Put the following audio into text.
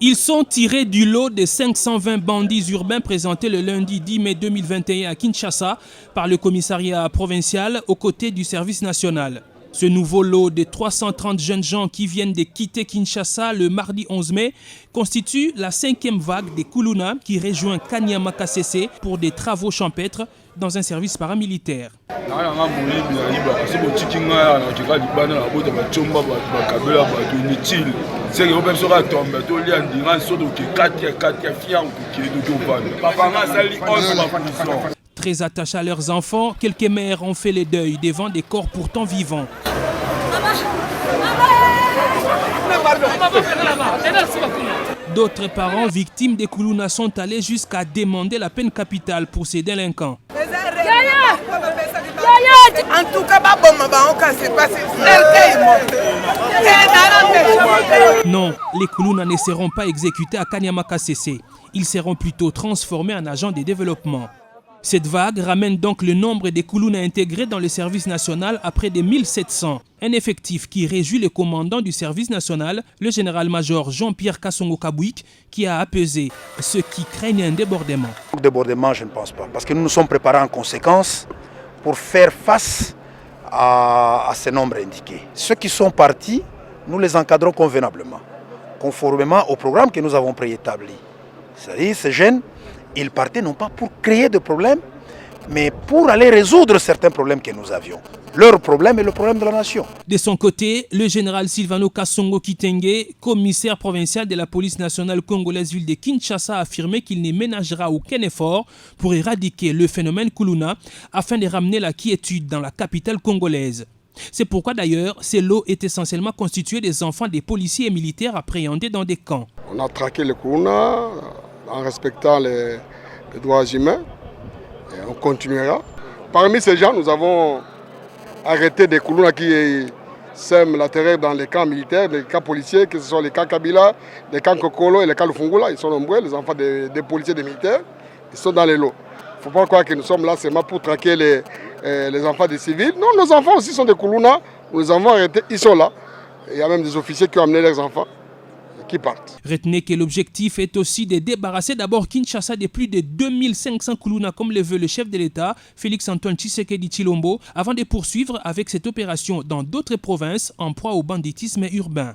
Ils sont tirés du lot des 520 bandits urbains présentés le lundi 10 mai 2021 à Kinshasa par le commissariat provincial aux côtés du service national. Ce nouveau lot de 330 jeunes gens qui viennent de quitter Kinshasa le mardi 11 mai constitue la 5e vague des Kuluna qui rejoint Kanyama Kasese pour des travaux champêtres dans un service paramilitaire. Très attachés à leurs enfants, quelques mères ont fait le deuil devant des corps pourtant vivants. D'autres parents victimes des Kuluna sont allés jusqu'à demander la peine capitale pour ces délinquants. En tout cas, non, les Kuluna ne seront pas exécutés à Kanyama Kasese. Ils seront plutôt transformés en agents de développement. Cette vague ramène donc le nombre des Kuluna intégrés dans le service national à près de 1700. Un effectif qui réjouit le commandant du service national, le général-major Jean-Pierre Kassongo Kabouik, qui a apaisé ceux qui craignent un débordement. Débordement, je ne pense pas, parce que nous nous sommes préparés en conséquence pour faire face à ces nombres indiqués. Ceux qui sont partis, nous les encadrons convenablement, conformément au programme que nous avons préétabli. C'est-à-dire, ces jeunes, ils partaient non pas pour créer de problèmes, mais pour aller résoudre certains problèmes que nous avions. Leur problème est le problème de la nation. De son côté, le général Silvano Kassongo Kitenge, commissaire provincial de la police nationale congolaise ville de Kinshasa, a affirmé qu'il ne ménagera aucun effort pour éradiquer le phénomène Kuluna afin de ramener la quiétude dans la capitale congolaise. C'est pourquoi d'ailleurs, ces lots est essentiellement constitué des enfants des policiers et militaires appréhendés dans des camps. On a traqué le Kuluna en respectant les droits humains et on continuera. Parmi ces gens, nous avons arrêté des Kuluna qui sèment la terreur dans les camps militaires, les camps policiers, que ce soit les camps Kabila, les camps Kokolo et les camps Lufungula. Ils sont nombreux, les enfants des policiers et des militaires. Ils sont dans les lots. Il ne faut pas croire que nous sommes là seulement pour traquer les enfants des civils. Non, nos enfants aussi sont des Kuluna. Nous les avons arrêtés, ils sont là. Il y a même des officiers qui ont amené leurs enfants qui partent. Retenez que l'objectif est aussi de débarrasser d'abord Kinshasa de plus de 2500 Kuluna comme le veut le chef de l'État, Félix-Antoine Tshisekedi Tshilombo, avant de poursuivre avec cette opération dans d'autres provinces en proie au banditisme urbain.